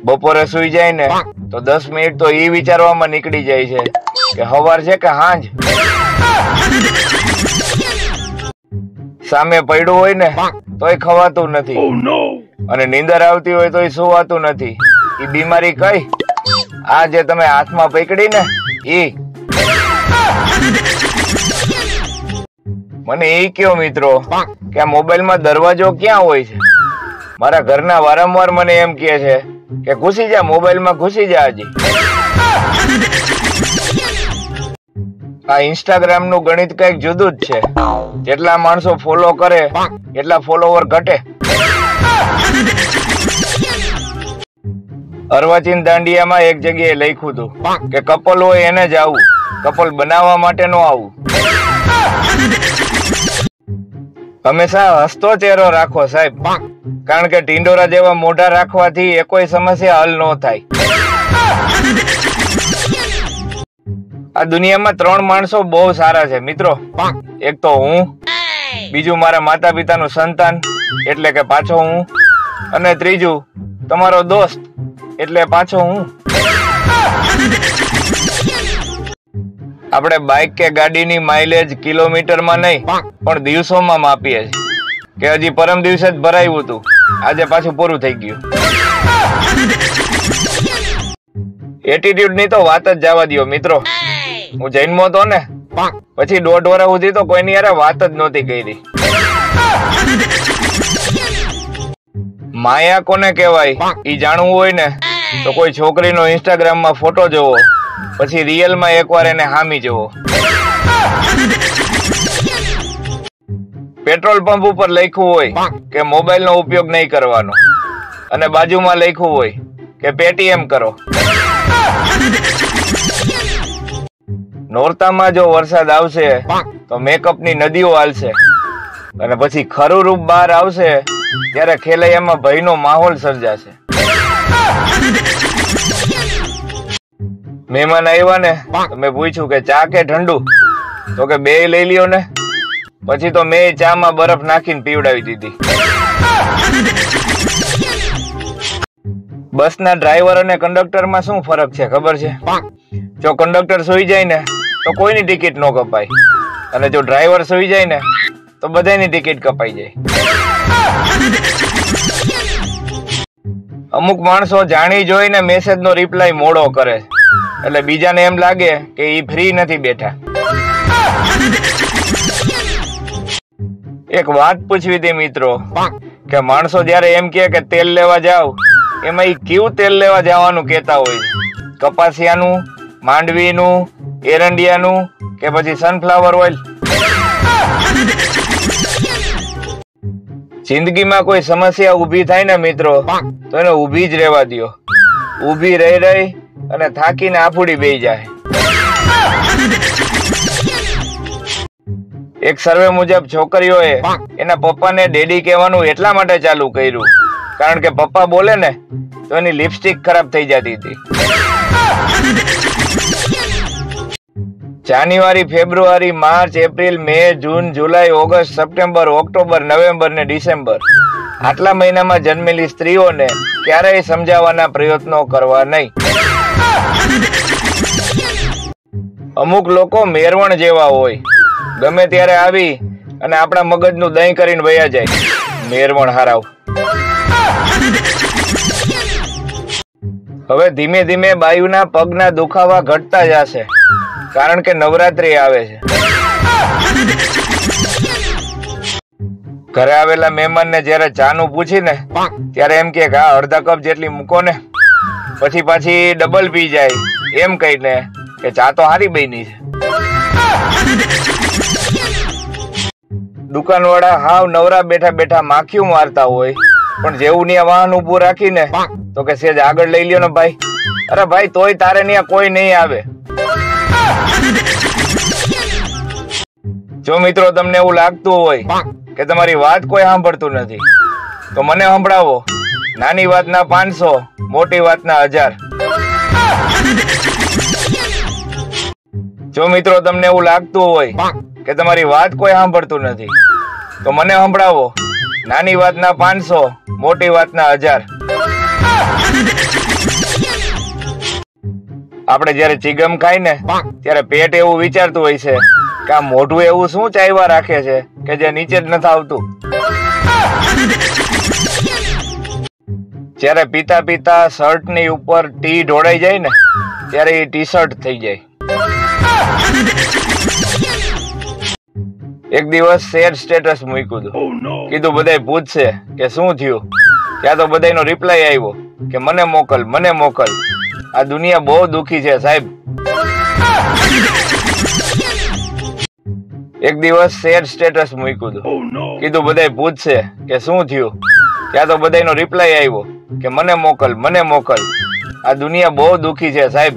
બપોરે સુઈ જાય ને તો 10 મિનિટ તો ઈ વિચારવામાં નીકળી જાય છે કે હવાર છે કે હાંજ. સામે પડ્યું હોય ને તોય ખવાતું નથી અને નીંદર આવતી હોય તોય સુવાતું નથી. ઈ બીમારી કઈ? આ જે તમે હાથમાં પકડી ને ઈ. મને એ કયો મિત્રો કે આ મોબાઈલમાં દરવાજો ક્યાં હોય છે? મારા ઘરના વારંવાર મને એમ કહે છે કે ઘૂસી જા મોબાઈલમાં, ઘૂસી જા. હજી આ ઇન્સ્ટાગ્રામ નું ગણિત કઈક જુદું જ છે. જેટલા માણસો ફોલો કરે એટલા ફોલોવર ઘટે. અર્વાચીન દાંડિયામાં એક જગ્યાએ લખ્યું હતું કે કપલ હોય એને જ આવું, કપલ બનાવવા માટે નો આવું. હંમેશા હસતો ચહેરો રાખો સાહેબ, કારણ કે ટીંડોરા જેવા મોઢા રાખવાથી એ કોઈ સમસ્યા હલ ન થાય. આ દુનિયામાં 3 માણસો બહુ સારા છે મિત્રો. એક તો હું, બીજું મારા માતા પિતાનું સંતાન એટલે કે પાછો હું, અને ત્રીજું તમારો દોસ્ત એટલે પાછો હું. આપણે બાઇક કે ગાડીની માઇલેજ કિલોમીટરમાં નહીં પણ દિવસોમાં માપીએ છીએ કે હજી પરમ દિવસે જ ભરાયું હતું, આજે પાછું પૂરું થઈ ગયું. એટીટ્યુડ ની તો વાત જ જવા દો મિત્રો. હું જન્મો તો ને પછી 1.5 વર્ષ સુધી તો કોઈની યાર વાત જ નહોતી કરી. માયા કોને કહેવાય ઈ જાણવું હોય ને તો કોઈ છોકરીનો ઇન્સ્ટાગ્રામમાં ફોટો જોવો, પછી રિયલમાં એકવાર એને હામી જોવો. પેટ્રોલ પંપ ઉપર લખ્યું હોય કે મોબાઈલ નો ઉપયોગ નહીં કરવાનો અને બાજુમાં લખ્યું હોય કે પેટીએમ કરો. નોરતામાં જો વરસાદ આવશે તો મેકઅપ ની નદીઓ હાલશે અને પછી ખરું રૂપ બહાર આવશે ત્યારે ખેલૈયામાં ભયનો માહોલ સર્જાશે. મહેમાન આવ્યા ને મેં પૂછ્યું કે ચા કે ઠંડુ, તો કે બે લઈ લ્યો ને. પછી તો મેં ચામાં બરફ નાખીને પીવડાવી દીધી. બસના ડ્રાઈવર અને કંડક્ટરમાં શું ફરક છે ખબર છે? જો કંડક્ટર સુઈ જાય ને તો કોઈની ટિકિટ ન કપાય અને જો ડ્રાઈવર સુઈ જાય ને તો બધાની ટિકિટ કપાઈ જાય. અમુક માણસો જાણી જોઈને મેસેજ નો રિપ્લાય મોડો કરે એટલે બીજાને એમ લાગે કે ઈ ફ્રી નથી બેઠા. એક વાત પૂછવી હતી મિત્રો કે માણસો જયારે એમ કહે કે તેલ લેવા જાવ એમાં ઈ કેવું તેલ લેવા જવાનું કેતા હોય? કપાસિયાનું, માંડવીનું, એરંડિયાનું કે પછી સનફ્લાવર ઓઇલ? જિંદગીમાં કોઈ સમસ્યા ઊભી થાય ને મિત્રો તો એને ઊભી જ રહેવા દો. ઊભી રહી અને થાકીને આફુડી બેહી જાય. એક સર્વે મુજબ છોકરીઓએ એના પપ્પાને ડેડી કહેવાનું એટલા માટે ચાલુ કર્યું કારણ કે પપ્પા બોલે ને તો એની લિપસ્ટિક ખરાબ થઈ જતી હતી. જાન્યુઆરી, ફેબ્રુઆરી, માર્ચ, એપ્રિલ, મે, જૂન, જુલાઈ, ઓગસ્ટ, સપ્ટેમ્બર, ઓક્ટોબર, નવેમ્બર ને ડિસેમ્બર આટલા મહિનામાં જન્મેલી સ્ત્રીઓને ક્યારેય સમજાવવાના પ્રયત્નો કરવા નહીં. અમુક લોકો મેરવણ જેવા હોય, ગમે ત્યારે આવી અને આપણા મગજનું દહીં કરીને વયા જાય. મેરવણ હારાવ. હવે ધીમે ધીમે બાયુના પગના દુખાવા ઘટતા જશે કારણ કે નવરાત્રી આવે છે. ઘરે આવેલા મહેમાનને જયારે ચાનું પૂછીને ત્યારે એમ કે આ અડધા કપ જેટલી મૂકો ને, પછી પાછી ડબલ પી જાય એમ કહીને કે ચા તો હારી બની છે. દુકાનવાળા હાવ નવરા બેઠા બેઠા માખીઓ મારતા હોય પણ જેવું ન્યા વાહન ઉભું રાખીને તો કે સેજ આગળ લઈ લ્યો ને ભાઈ. અરે ભાઈ તોય તારે ન્યા કોઈ નહીં આવે. જો મિત્રો તમને એવું લાગતું હોય કે તમારી વાત કોઈ સાંભળતું નથી તો મને સંભળાવો. નાની વાતના 500, મોટી વાતના 1000. જો મિત્રો તમને એવું લાગતું હોય કે તમારી વાત કોઈ સાંભળતું નથી તો મને સંભળાવો. નાની વાતના 500, મોટી વાતના 1000. આપણે જયારે ચીગમ ખાય ને ત્યારે પેટ એવું વિચારતું હોય છે કે આ મોઢું એવું શું ચાયવા રાખે છે કે જે નીચે જ નથી આવતું. જયારે પીતા પીતા શર્ટ ની ઉપર ટી ઢોળાઈ જાય ને ત્યારે એ ટી શર્ટ થઈ જાય. એક દિવસ શેર સ્ટેટસ મૂક્યું હતું. કીધું બધાય પૂછશે કે શું થયું. ત્યાં તો બધાનો રિપ્લાય આવ્યો કે મને મોકલ મને મોકલ. આ દુનિયા બહુ દુખી છે સાહેબ. એક દિવસ શેર સ્ટેટસ મૂક્યું હતું. કીધું બધાય પૂછશે કે શું થયું. ત્યાં તો બધાનો રિપ્લાય આવ્યો કે મને મોકલ મને મોકલ. આ દુનિયા બહુ દુખી છે સાહેબ.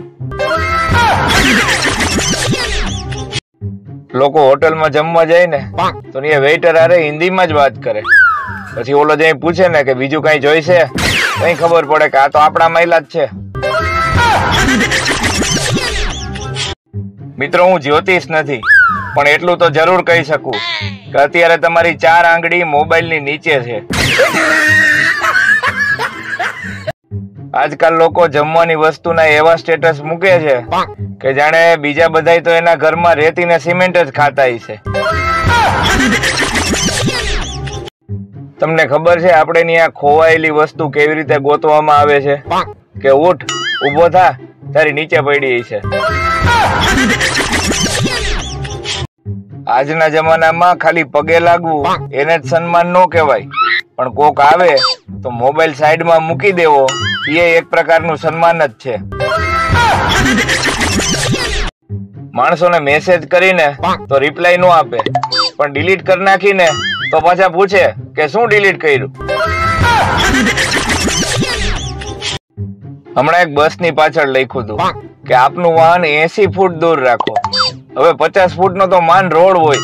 લોકો હોટલમાં જમવા જાય ને તો એ વેઇટર આરે હિન્દીમાં જ વાત કરે. પછી ઓલો જઈ પૂછે ને કે બીજું કઈ જોઈશે, કઈ ખબર પડે કે આ તો આપણા મહિલા જ છે. મિત્રો, હું જ્યોતિષ નથી, પણ એટલું તો જરૂર કહી શકું કે અત્યારે તમારી 4 આંગળી મોબાઈલની નીચે છે. આજકાલ લોકો જમવાની વસ્તુના એવા સ્ટેટસ મૂકે છે કે જાણે બીજા બધાય તો એના ઘરમાં રેતી ને સિમેન્ટ જ ખાતા છે. તમને ખબર છે આપણે ત્યાં ખોવાયેલી વસ્તુ કેવી રીતે ગોતવામાં આવે છે કે ઉઠ ઉભો થા તારી નીચે પડી છે. આજના જમાનામાં ખાલી પગે લાગવું એને જ સન્માન ન કહેવાય, પણ કોક આવે તો મોબાઈલ સાઈડમાં મૂકી દેવો એ એક પ્રકારનું સન્માન જ છે. માણસોને મેસેજ કરીને તો રિપ્લાય ન આપે, પણ ડિલીટ કરી નાખીને તો પાછા પૂછે કે શું ડિલીટ કર્યું. હમણાં એક બસની પાછળ લખ્યું હતું કે આપનું વાહન 80 ફૂટ દૂર રાખો. હવે 50 ફૂટનો તો માન રોડ હોય,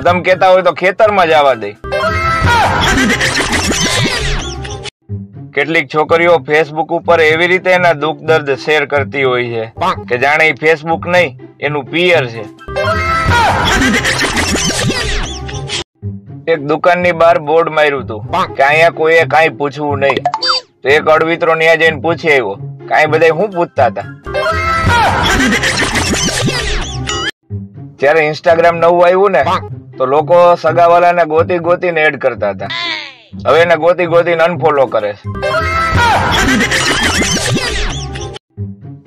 તમે કેતા હોય તો ખેતરમાં જવા દે. કેટલીક છોકરીઓ ફેસબુક ઉપર એવી રીતે એના દુઃખ દર્દ શેર કરતી હોય છે કે જાણે એ ફેસબુક નહીં એનું પિયર છે. એક દુકાનની બહાર બોર્ડ માર્યું હતું કે અહીંયા કોઈએ કાંઈ પૂછવું નહીં. તો એક અડવિત્રો ત્યાં જઈને પૂછી આવ્યો કાંઈ બધા શું પૂછતા હતા. જયારે ઇન્સ્ટાગ્રામ નવું આવ્યું ને તો લોકો સગાવાલાને ગોતી ગોતીને એડ કરતા હતા. હવે એને ગોતી ગોતીને અનફોલો કરે છે.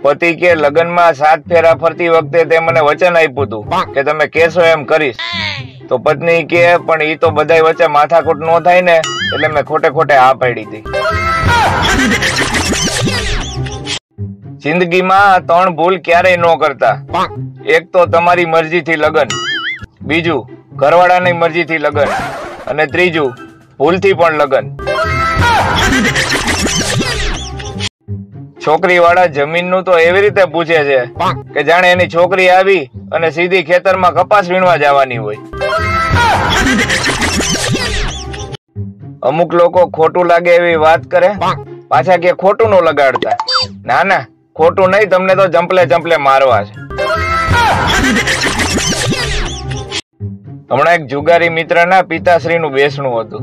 પતિ કે લગ્નમાં 7 ફેરા ફરતી વખતે તે મને વચન આપ્યું હતું કે તમે કહેશો એમ કરીશ. તો પત્ની કે પણ ઈ તો બધાય વચ્ચે માથાકૂટ ન થાય ને, એટલે મેં ખોટે ખોટે હા પાડી હતી. જિંદગીમાં 3 ભૂલ ક્યારેય ન કરતા. એક તો તમારી મરજીથી લગ્ન, બીજું ઘરવાળાની મરજીથી લગ્ન, અને ત્રીજું ભૂલથી પણ લગ્ન. છોકરી વાળા જમીનનું તો એવી રીતે પૂછે છે કે જાણે એની છોકરી આવી અને સીધી ખેતરમાં કપાસ વીણવા જવાની હોય. અમુક લોકો ખોટું લાગે એવી વાત કરે, પાછા કે ખોટું ન લગાડતા. ના ના, ખોટું નહીં, તમને તો જંપલે જંપલે મારવા છે. હમણાં એક જુગારી મિત્રના પિતાશ્રીનું બેસણું હતું.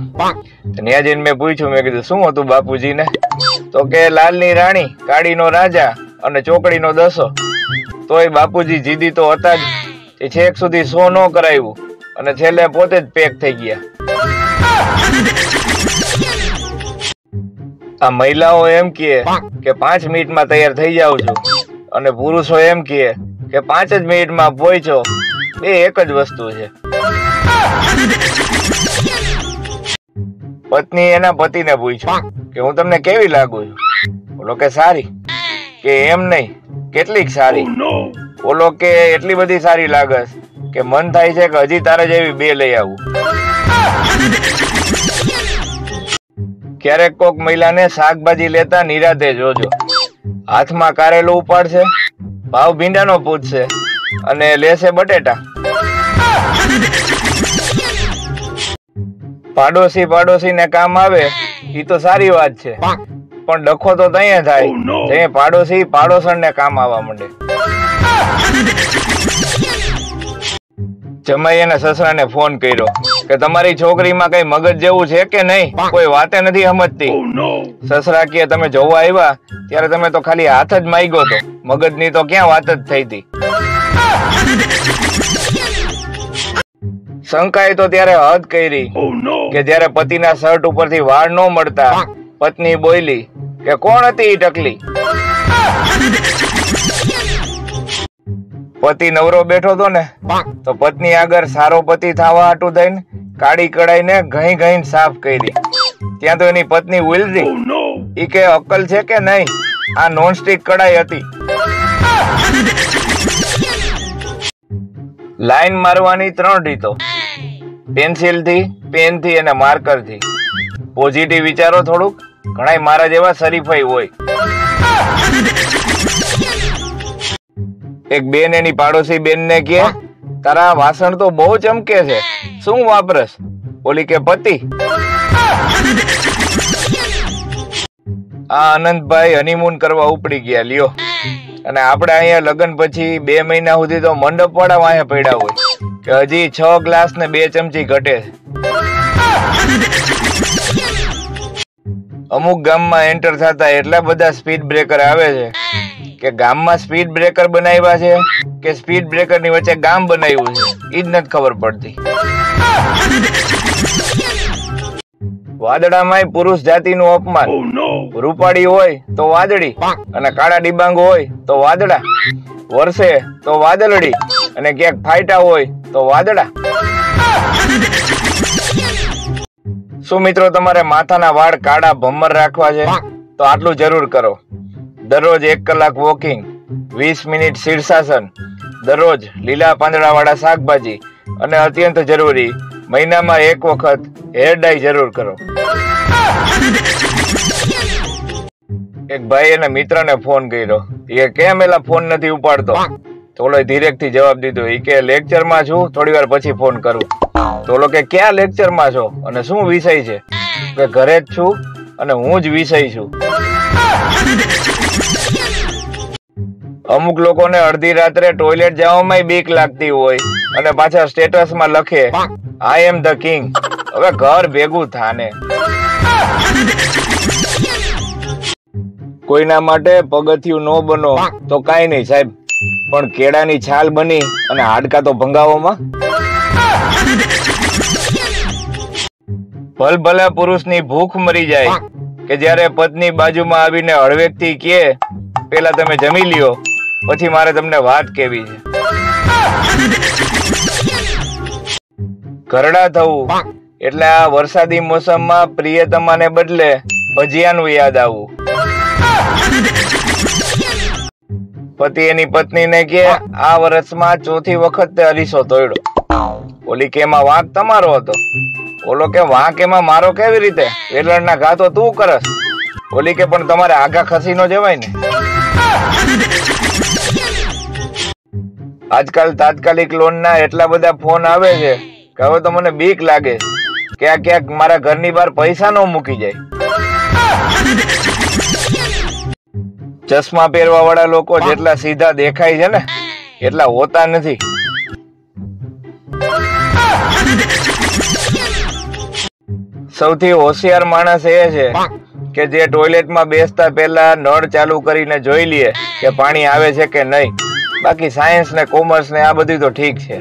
ત્યાં જઈને મેં પૂછ્યું, મેં કીધું શું હતું બાપુજીને? તો કે લાલની રાણી, કાળીનો રાજા અને ચોકડીનો દસો. તોય બાપુજી જીદી તો હતા જ. એ છેક સુધી શો ન કરાવ્યું અને છેલ્લે પોતે જ પેક થઈ ગયા. આ મહિલાઓ એમ કહે કે 5 મિનિટમાં તૈયાર થઈ જાઉં છું, અને પુરુષો એમ કહે કે 5 જ મિનિટમાં પહોંચો. એ એક જ વસ્તુ છે. પત્ની એના પતિને પૂછ્યું કે હું તમને કેવી લાગુ છું? બોલો કે સારી. કે એમ નહીં, કેટલીક સારી? બોલો કે એટલી બધી સારી લાગે કે મન થાય છે કે હજી તારે જેવી 2 લઈ આવું. ક્યારેક કોક મહિલાને શાકભાજી લેતા નિરાતે જોજો. હાથમાં કારેલું ઉપાડશે, ભાવ ભીંડાનો પૂછશે અને લેશે બટેટા. પાડોશી ને કામ આવે ઈ તો સારી વાત છે, પણ ડખો તો ત્યાં થાય ત્યાં પાડોશી પાડોશણ ને કામ આવવા માંડે. જમાઈ એના સસરાને ફોન કર્યો કે તમારી છોકરીમાં કઈ મગજ જેવું છે કે નહીં, કોઈ વાતે નથી સમજતી. સસરા કે તમે જોવા આવ્યા ત્યારે તમે તો ખાલી હાથ જ માંગ્યો તો, મગજની તો ક્યાં વાત જ થઈ હતી. શંકાએ તો ત્યારે હદ કરી કે જ્યારે પતિના શર્ટ ઉપરથી વાળ ન મળતા પત્ની બોલી કે કોણ હતી ઈ ટકલી. પતિ નવરો બેઠો તો ને તો પત્ની આગળ સારો પતિ થવા હાટું થઈને કાળી કડાઈને ઘઈ ઘઈને સાફ કરી. ત્યાં તો એની પત્ની ઉલરી ઈ કે અક્કલ છે કે નહીં, આ નોનસ્ટિક કડાઈ હતી. લાઈન મારવાની 3 રીતો, પેન્સિલ થી, પેન થી અને માર્કર થી. પોઝિટિવ વિચારો થોડુંક, ઘણા મારા જેવા શરીફાઈ હોય. એક બેન એની પાડોશી બેન ને કે તારા વાસણ તો બહુ ચમકે છે, શું વાપરસ? ઓલી કે પતિ. આ આનંદભાઈ હનીમૂન કરવા ઉપડી ગયા લ્યો, અને આપણે અહીંયા લગ્ન પછી 2 મહિના સુધી તો મંડપ વાળા વાંહે પડ્યા હોય કે હજી 6 ગ્લાસ ને 2 ચમચી ઘટે. અમુક ગામમાં એન્ટર થતા એટલા બધા સ્પીડ બ્રેકર આવે છે કે ગામમાં સ્પીડ બ્રેકર બનાવ્યા છે કે સ્પીડ બ્રેકર ની વચ્ચે ગામ બનાવ્યું છે ઈ જ નથી ખબર પડતી. વાદળામાં પુરુષ જાતિનું અપમાન. રૂપાળી હોય તો વાદળી અને કાળા ડિબાંગ હોય તો વાદળા, વરસે તો વાદળડી અને ક્યાંક ફાયટા હોય તો વાદળા. શું મિત્રો તમારે માથાના વાળ કાળા ભમ્મર રાખવા છે તો આટલું જરૂર કરો. દરરોજ 1 કલાક વોકિંગ, 20 મિનિટ શીર્ષાસન, દરરોજ લીલા પાંદડા વાળા શાકભાજી અને અત્યંત જરૂરી મહિનામાં 1 વખત હેર ડાય જરૂર કરો. એક ભાઈ એને મિત્રને ફોન કર્યો, એ કેમ એલા ફોન નથી ઉપાડતો? થોડો ધીરેકથી જવાબ દીધો, એ કે લેક્ચરમાં છું, થોડી વાર પછી ફોન કરું. તો કે ક્યાં લેક્ચરમાં છો અને શું વિષય છે? કે ઘરે જ છું અને હું જ વિષય છું. અમુક લોકોને અડધી રાત્રે ટોયલેટ જવામાં બીક લાગતી હોય અને પાછા સ્ટેટસમાં લખે આઈ એમ ધ કિંગ. હવે ઘર ભેગું થાને. કોઈના માટે પગથિયું ન બનો તો કાઈ નહીં સાહેબ, પણ કેળાની છાલ બની અને હાડકા તો ભંગાવોમાં. ભલભલા પુરુષની ભૂખ મરી જાય કે જ્યારે પત્ની બાજુમાં આવીને હળવેકથી કહે પેલા તમે જમી લ્યો પછી મારે તમને વાત કેવી છે. ઘરડા થવું એટલે આ વરસાદી મોસમમાં પ્રિયતમાને બદલે ભજીયાનું યાદ આવવું. પતિ એની પત્નીને કે આ વર્ષમાં 4થી વખત તે અરીસો તોડ્યો. ઓલી કે એમાં વાંક તમારો હતો. ઓલો કે વાંક એમાં મારો કેવી રીતે? વેલણના ઘા તો તું કરસ. ઓલી કે પણ તમારે આગા ખસી નો જવાય ને. આજકાલ તાત્કાલિક લોનના એટલા બધા ફોન આવે છે કે હવે તો મને બીક લાગે ક્યાંક ક્યાંક મારા ઘરની બહાર પૈસા નો મૂકી જાય. ચશ્મા પહેરવા વાળા લોકો જેટલા સીધા દેખાય છે ને એટલા હોતા નથી. સૌથી હોશિયાર માણસ એ છે કે જે ટોયલેટમાં બેસતા પહેલા નળ ચાલુ કરીને જોઈ લે કે પાણી આવે છે કે નહીં. બાકી સાયન્સ ને કોમર્સ ને આ બધું તો ઠીક છે.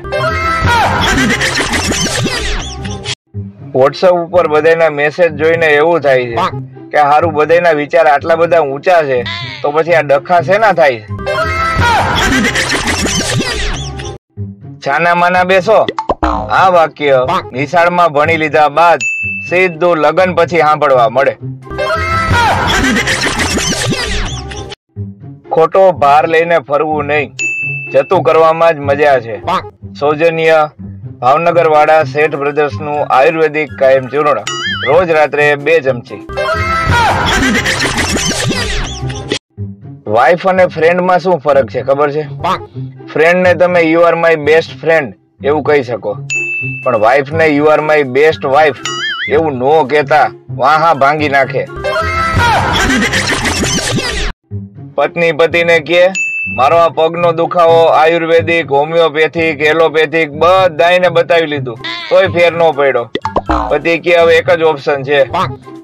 વોટ્સઅપ ઉપર બધાના મેસેજ જોઈને એવું થાય છે કે હારું બધાના વિચાર આટલા બધા ઊંચા છે તો પછી આ ડખા શેના થાય? છાના માના બેસો. આ વાક્ય નિશાળમાં ભણી લીધા બાદ સીધું લગન પછી સાંભળવા મળે. ખોટો ભાર લઈને ફરવું નહીં, જતું કરવામાં જ મજા છે. સૌજન્ય ભાવનગર વાળા શેઠ બ્રધર્સ નું આયુર્વેદિક કાયમ ચૂર્ણ, રોજ રાત્રે 2 ચમચી. વાઇફ અને ફ્રેન્ડ માં શું ફરક છે ખબર છે? ફ્રેન્ડ ને તમે you are my best friend એવું કહી શકો, પણ વાઇફ ને you are my best wife એવું નો કહેતા વાહા ભાંગી નાખે. પત્ની પતિને કહે મારો આ પગનો દુખાવો આયુર્વેદિક, હોમિયોપેથિક, એલોપેથિક બધાને બતાવી લીધું તોય ફેર ન પડ્યો. પછી કે હવે એક જ ઓપ્શન છે,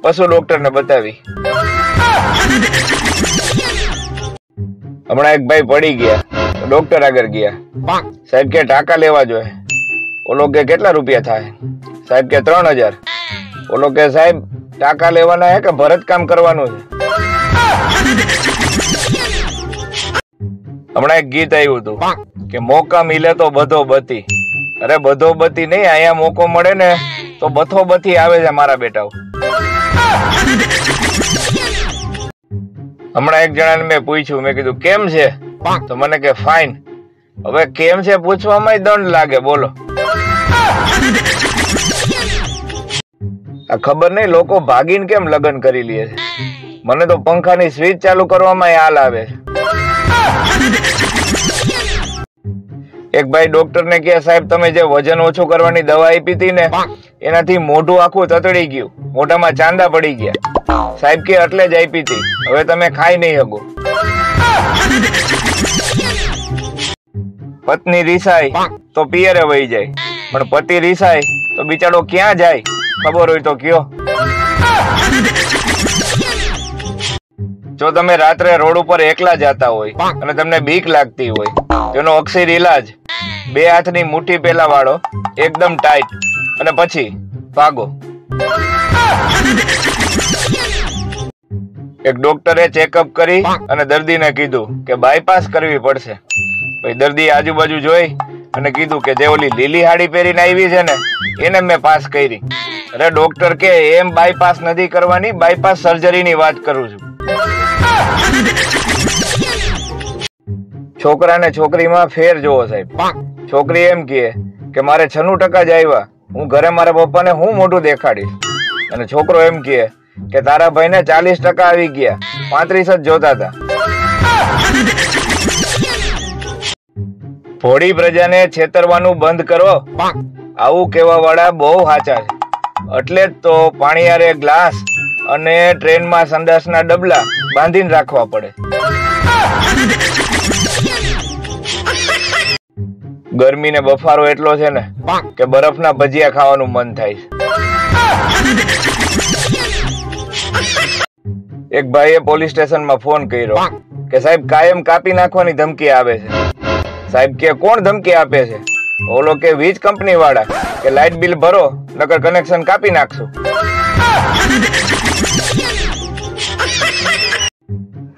પશુ ડોક્ટર ને બતાવી. હમણાં એક ભાઈ પડી ગયા, ડોક્ટર આગળ ગયા. સાહેબ કે ટાંકા લેવા જોઈએ. ઓલો કે કેટલા રૂપિયા થાય? સાહેબ કે 3000. ઓલો કે સાહેબ ટાંકા લેવાના હે કે ભરત કામ કરવાનું છે? હમણાં એક ગીત આવ્યું હતું કે મોકા મિલે તો બધો બતી. અરે બધો બતી નહીં, અહીંયા મોકો મળે ને તો બથો બથી આવે છે મારા બેટાઓ. હમણાં એક જણાને મેં પૂછ્યું, મેં કીધું કેમ છે? તો મને કે ફાઇન. હવે કેમ છે પૂછવામાં દંડ લાગે, બોલો. આ ખબર નહીં લોકો ભાગીને કેમ લગ્ન કરી લે છે. મને તો પંખાની સ્વિચ ચાલુ કરવામાં હાલ આવે છે. એક ભાઈ ડોક્ટર ને કહે સાહેબ તમે જે વજન ઓછું કરવાની દવા આપી હતી ને એનાથી મોઢું આખું તતડી ગયું, મોઢામાં ચાંદા પડી ગયા. સાહેબ કે એટલે જ આપી હતી, હવે તમે ખાઈ નહીં શકો. પત્ની રીસાય તો પિયરે વહી જાય, પણ પતિ રીસાય તો બિચારો ક્યાં જાય ખબર હોય તો કયો. જો તમે રાત્રે રોડ ઉપર એકલા જતા હોય અને તમને બીક લાગતી હોય, તેનો અક્ષર ઇલાજ 2 હાથની મુઠ્ઠી પેલા વાળો, એકદમ ટાઈટ, અને પછી ભાગો. એક ડોક્ટરે ચેકઅપ કરી અને દર્દીને કીધું કે બાયપાસ કરવી પડશે. પછી દર્દી આજુબાજુ જોઈ અને કીધું કે જે ઓલી લીલી હાડી પહેરીને આવી છે ને એને મેં પાસ કરી. અરે ડોક્ટર કે એમ બાયપાસ નથી કરવાની, બાયપાસ સર્જરીની વાત કરું છું. છોકરા ને છોકરીમાં ફેર જોવો સાહેબ. છોકરી એમ કે મારે 96% જ આવ્યા, હું ઘરે મારા પપ્પાને હું મોઢું દેખાડીશ. અને છોકરો એમ કે તારા ભાઈને 40% આવી ગયા, 35 જ જોતા હતા. ભોળી પ્રજાને છેતરવાનું બંધ કરો, આવું કેવા વાળા બહુ સાચા છે. એટલે જ તો પાણીયારે ગ્લાસ અને ટ્રેનમાં સંડાસના ડબલા બાંધીને રાખવા પડે. ગરમી ને બફારો એટલો છે ને કે બરફના ભજીયા ખાવાનું મન થાય છે. એક ભાઈએ પોલીસ સ્ટેશનમાં ફોન કર્યો કે સાહેબ કાયમ કાપી નાખવાની ધમકી આવે છે. સાહેબ કે કોણ ધમકી આપે છે? ઓલો કે વીજ કંપની વાળા, કે લાઇટ બિલ ભરો નકર કનેક્શન કાપી નાખશું.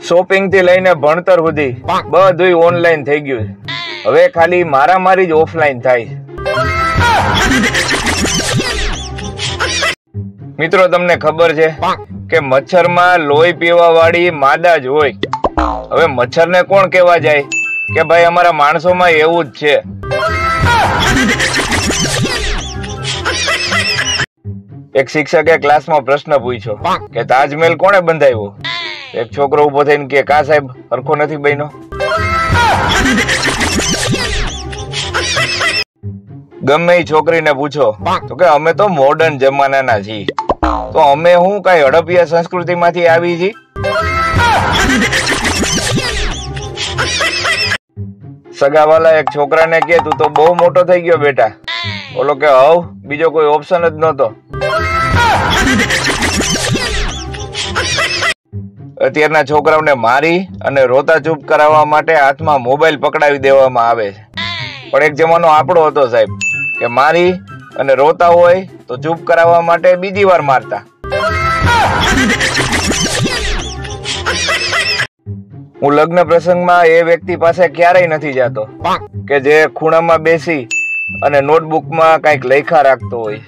શોપિંગ થી લઈને ભણતર સુધી બધું ઓનલાઈન થઈ ગયું છે. હવે ખાલી મારામારી જ ઓફલાઈન થાય. મિત્રો તમને ખબર છે કે મચ્છરમાં લોહી પીવા વાળી માદા જ હોય. હવે મચ્છરને કોણ કહેવા જાય કે ભાઈ અમારા માણસોમાં એવું જ છે. એક શિક્ષકે ક્લાસમાં પ્રશ્ન પૂછ્યો કે તાજમહેલ કોણે બંધાવ્યો? એક છોકરો ઉભો થઈને કે કા સાહેબ હરખો નથી બન્યો. ગમે એ છોકરીને પૂછો તો કે અમે તો મોડર્ન જમાનાના છીએ, તો અમે હું કઈ હડપિયા સંસ્કૃતિ માંથી આવી છીએ? સગાવાલા એક છોકરાને કે તું તો બહુ મોટો થઈ ગયો બેટા. ઓલો કે હવ બીજો કોઈ ઓપ્શન જ નહોતો. અત્યારના છોકરાઓને મારી અને રોતા ચૂપ કરાવવા માટે હાથમાં મોબાઈલ પકડાવી દેવામાં આવે છે. પણ એક જમાનો આપણો હતો સાહેબ કે મારી અને રોતા હોય તો ચૂપ કરાવવા માટે બીજી વાર મારતા. હું લગ્ન પ્રસંગમાં એ વ્યક્તિ પાસે ક્યારેય નથી જતો કે જે ખૂણામાં બેસી અને નોટબુકમાં કઈક લખ્યા રાખતો હોય.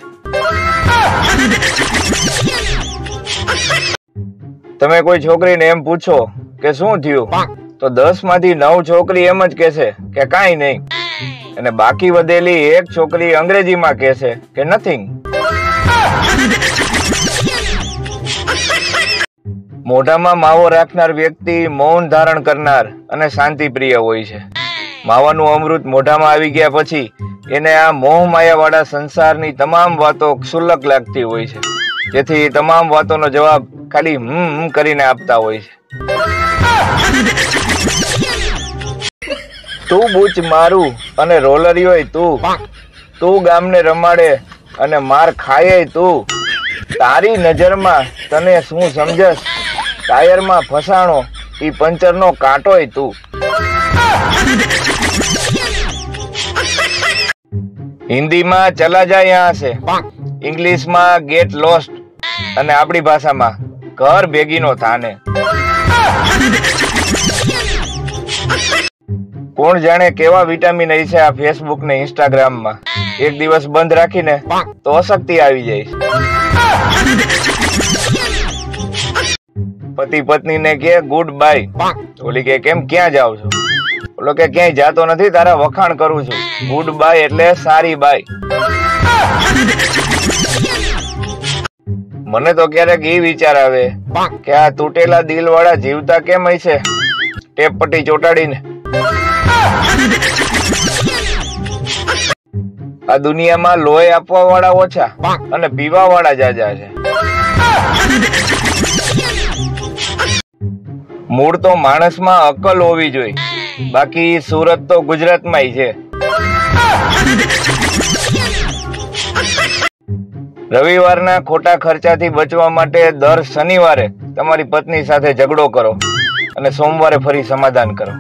તમે કોઈ છોકરીને એમ પૂછો કે શું થયું, તો 10 માંથી 9 છોકરી એમ જ કહેશે કે કાંઈ નહીં, અને બાકી વધેલી એક છોકરી અંગ્રેજીમાં કહેશે કે નથિંગ. મોઢામાં માવો રાખનાર વ્યક્તિ મૌન ધારણ કરનાર અને શાંતિ પ્રિય હોય છે. માવાનું અમૃત મોઢામાં આવી ગયા પછી એને આ મોહ માયા વાળા સંસારની તમામ વાતો ક્ષુલ્લક લાગતી હોય છે, જેથી તમામ વાતોનો જવાબ ખાલી કરીને આપતા હોય છે. તું બૂચ મારું અને રોલરી હોય તું, તું ગામને રમાડે અને માર ખાય તું. તારી નજરમાં તને શું સમજસ? ટાયરમાં ફસાણો ઈ પંચરનો કાંટોય તું. હિન્દીમાં ચલા જા યહાં સે, ઇંગ્લિશમાં ગેટ લોસ્ટ અને આપણી ભાષામાં ઘર ભેગીનો થાને. કોણ જાણે કેવા વિટામિન હશે આ ફેસબુક ને ઇન્સ્ટાગ્રામ માં. એક દિવસ બંધ રાખીને તો અશક્તિ આવી જાય. પતિ પત્ની ને કે ગુડ બાય. ઓલી કે કેમ ક્યાં જાવ છો? ઓલો કે ક્યાંય જાતો નથી, તારા વખાણ કરું છું. ગુડ બાય એટલે સારી બાય. મને તો ક્યારેક એ વિચાર આવે કે આ તૂટેલા દિલ વાળા જીવતા કેમ હશે ટેપ પટ્ટી ચોટાડીને. આ દુનિયામાં લોહી આપવા વાળા ઓછા અને પીવા વાળા જાજા છે. મૂળ તો માણસમાં અક્કલ હોવી જોઈએ, બાકી સુરત તો ગુજરાતમાં છે. રવિવારના ખોટા ખર્ચાથી બચવા માટે દર શનિવારે તમારી પત્ની સાથે ઝઘડો કરો અને સોમવારે ફરી સમાધાન કરો.